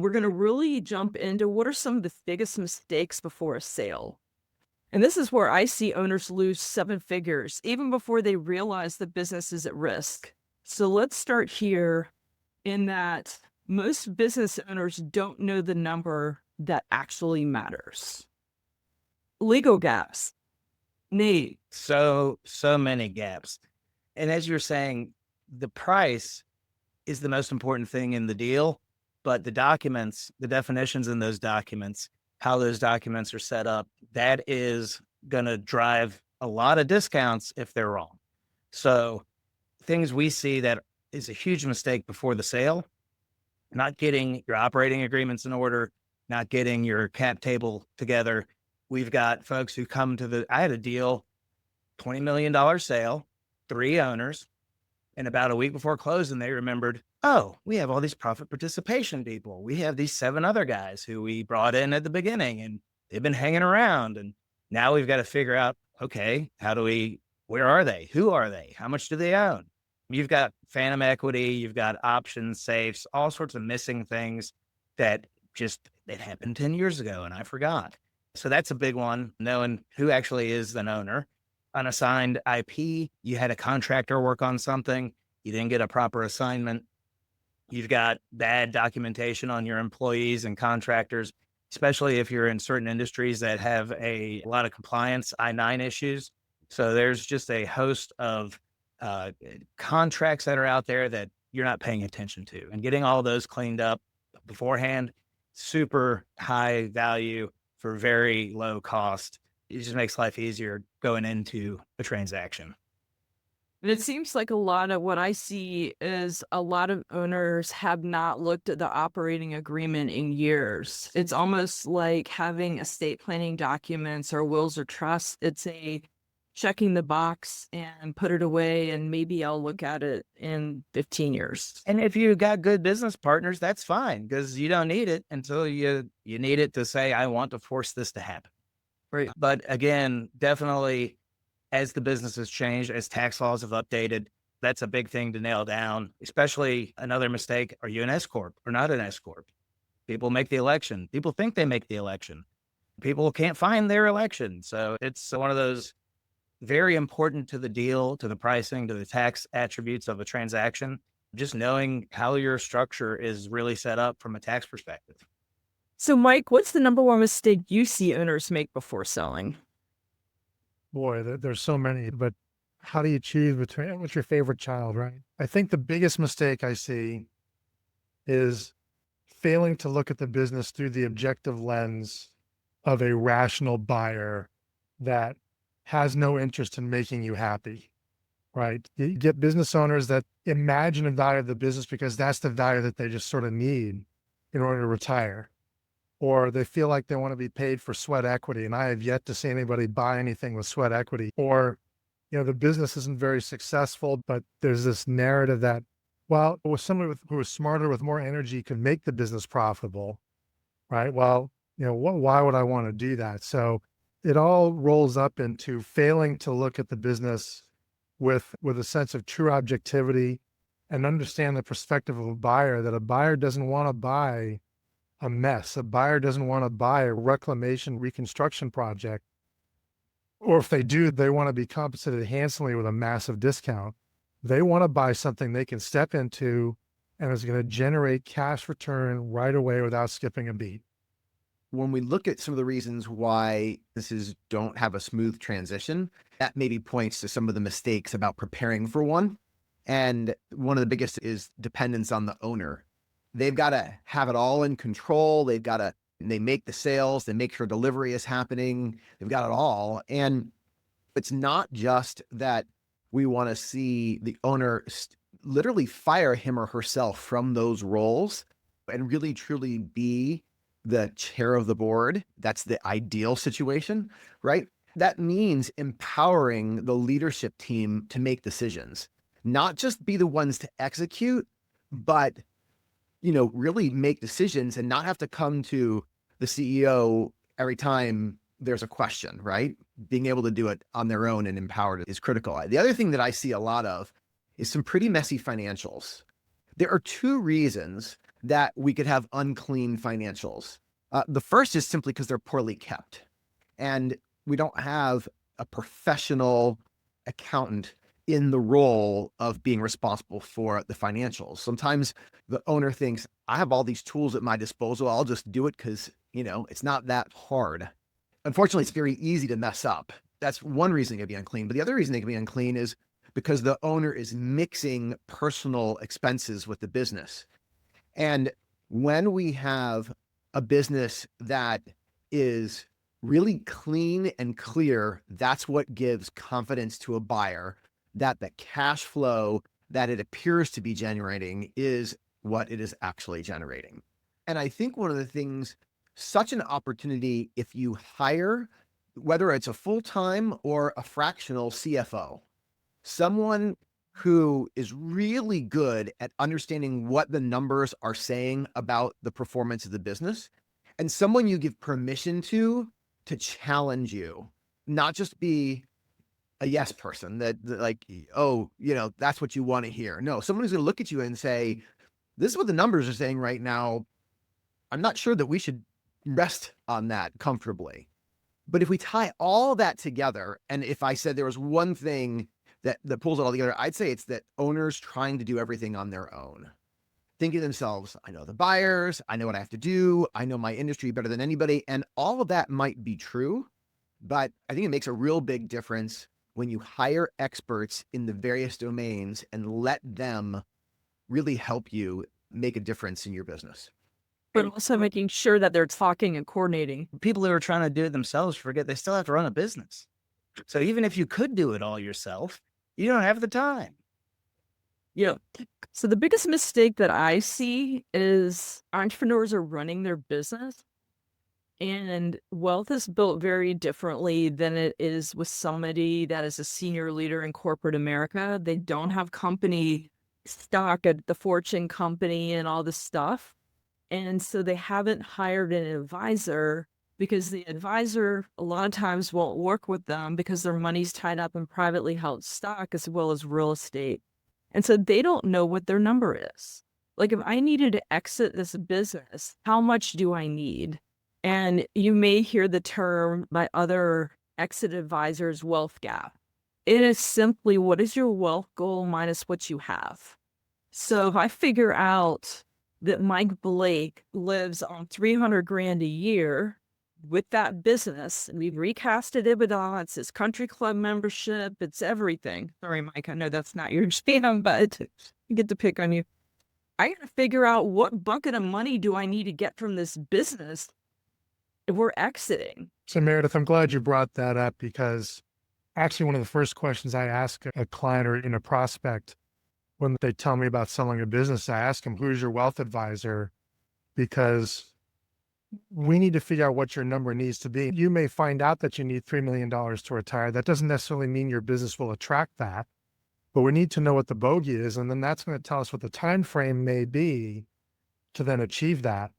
We're going to really jump into what are some of the biggest mistakes before a sale. And this is where I see owners lose seven figures even before they realize the business is at risk. So let's start here in that most business owners don't know the number that actually matters. Legal gaps. Nate. So many gaps. And as you're saying, the price is the most important thing in the deal, but the documents, the definitions in those documents, how those documents are set up, that is going to drive a lot of discounts if they're wrong. So things we see that is a huge mistake before the sale, not getting your operating agreements in order, not getting your cap table together. We've got folks who come to I had a deal, $20 million sale, 3 owners, and about a week before closing, they remembered, oh, we have all these profit participation people. We have these 7 other guys who we brought in at the beginning and they've been hanging around. And now we've got to figure out, okay, where are they? Who are they? How much do they own? You've got phantom equity, you've got options, safes, all sorts of missing things that happened 10 years ago and I forgot. So that's a big one, knowing who actually is an owner. Unassigned IP, you had a contractor work on something, you didn't get a proper assignment. You've got bad documentation on your employees and contractors, especially if you're in certain industries that have a lot of compliance I-9 issues. So there's just a host of contracts that are out there that you're not paying attention to, and getting all those cleaned up beforehand, super high value for very low cost. It just makes life easier going into a transaction. And it seems like a lot of what I see is a lot of owners have not looked at the operating agreement in years. It's almost like having estate planning documents or wills or trusts. It's a checking the box and put it away, and maybe I'll look at it in 15 years. And if you got good business partners, that's fine, because you don't need it until you need it to say, I want to force this to happen. Right. But again, definitely as the business has changed, as tax laws have updated, that's a big thing to nail down. Especially another mistake, are you an S Corp or not an S Corp? People make the election. People think they make the election. People can't find their election. So it's one of those very important to the deal, to the pricing, to the tax attributes of a transaction. Just knowing how your structure is really set up from a tax perspective. So, Mike, what's the number one mistake you see owners make before selling? Boy, there's so many, but how do you choose between what's your favorite child, right? I think the biggest mistake I see is failing to look at the business through the objective lens of a rational buyer that has no interest in making you happy, right? You get business owners that imagine a value of the business because that's the value that they just sort of need in order to retire. Or they feel like they want to be paid for sweat equity. And I have yet to see anybody buy anything with sweat equity. Or, the business isn't very successful, but there's this narrative that, well, somebody who is smarter with more energy could make the business profitable, right? Well, why would I want to do that? So it all rolls up into failing to look at the business with a sense of true objectivity and understand the perspective of a buyer, that a buyer doesn't want to buy a mess. A buyer doesn't want to buy a reclamation reconstruction project. Or if they do, they want to be compensated handsomely with a massive discount. They want to buy something they can step into and is going to generate cash return right away without skipping a beat. When we look at some of the reasons why businesses don't have a smooth transition, that maybe points to some of the mistakes about preparing for one. And one of the biggest is dependence on the owner. They've got to have it all in control. They make the sales, they make sure delivery is happening. They've got it all. And it's not just that we want to see the owner literally fire him or herself from those roles and really truly be the chair of the board. That's the ideal situation, right? That means empowering the leadership team to make decisions, not just be the ones to execute, but really make decisions and not have to come to the CEO every time there's a question, right? Being able to do it on their own and empowered is critical. The other thing that I see a lot of is some pretty messy financials. There are 2 reasons that we could have unclean financials. The first is simply because they're poorly kept. And we don't have a professional accountant in the role of being responsible for the financials. Sometimes the owner thinks, I have all these tools at my disposal. I'll just do it because, it's not that hard. Unfortunately, it's very easy to mess up. That's one reason it can be unclean. But the other reason it can be unclean is because the owner is mixing personal expenses with the business. And when we have a business that is really clean and clear, that's what gives confidence to a buyer that the cash flow that it appears to be generating is what it is actually generating. And I think one of the things, such an opportunity if you hire, whether it's a full-time or a fractional CFO, someone who is really good at understanding what the numbers are saying about the performance of the business, and someone you give permission to challenge you, not just be a yes person that like, oh, that's what you want to hear. No, someone who's going to look at you and say, this is what the numbers are saying right now. I'm not sure that we should rest on that comfortably. But if we tie all that together, and if I said there was one thing that pulls it all together, I'd say it's that owners trying to do everything on their own, thinking to themselves, I know the buyers, I know what I have to do, I know my industry better than anybody. And all of that might be true, but I think it makes a real big difference when you hire experts in the various domains and let them really help you make a difference in your business. But also making sure that they're talking and coordinating. People who are trying to do it themselves forget they still have to run a business. So even if you could do it all yourself, you don't have the time. Yeah. So the biggest mistake that I see is entrepreneurs are running their business, and wealth is built very differently than it is with somebody that is a senior leader in corporate America. They don't have company stock at the Fortune company and all this stuff. And so they haven't hired an advisor because the advisor a lot of times won't work with them because their money's tied up in privately held stock as well as real estate. And so they don't know what their number is. Like, if I needed to exit this business, how much do I need? And you may hear the term by other exit advisors, wealth gap. It is simply, what is your wealth goal minus what you have? So if I figure out that Mike Blake lives on 300 grand a year with that business, and we've recasted EBITDA, it's his country club membership, it's everything. Sorry, Mike, I know that's not your jam, but I get to pick on you. I got to figure out what bucket of money do I need to get from this business if we're exiting. So Meredith, I'm glad you brought that up, because actually one of the first questions I ask a client or in a prospect when they tell me about selling a business, I ask them, who's your wealth advisor? Because we need to figure out what your number needs to be. You may find out that you need $3 million to retire. That doesn't necessarily mean your business will attract that, but we need to know what the bogey is. And then that's going to tell us what the time frame may be to then achieve that.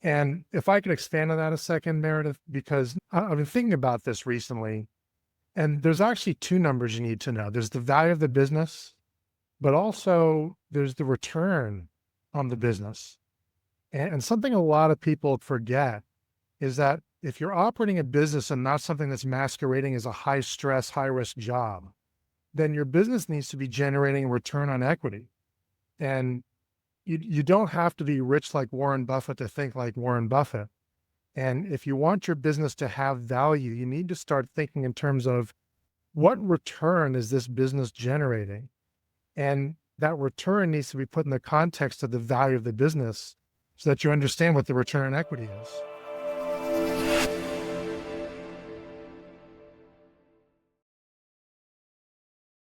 And if I could expand on that a second, Meredith, because I've been thinking about this recently, and there's actually two numbers you need to know. There's the value of the business, but also there's the return on the business. And something a lot of people forget is that if you're operating a business and not something that's masquerading as a high stress, high risk job, then your business needs to be generating a return on equity. And you don't have to be rich like Warren Buffett to think like Warren Buffett. And if you want your business to have value, you need to start thinking in terms of what return is this business generating? And that return needs to be put in the context of the value of the business so that you understand what the return on equity is.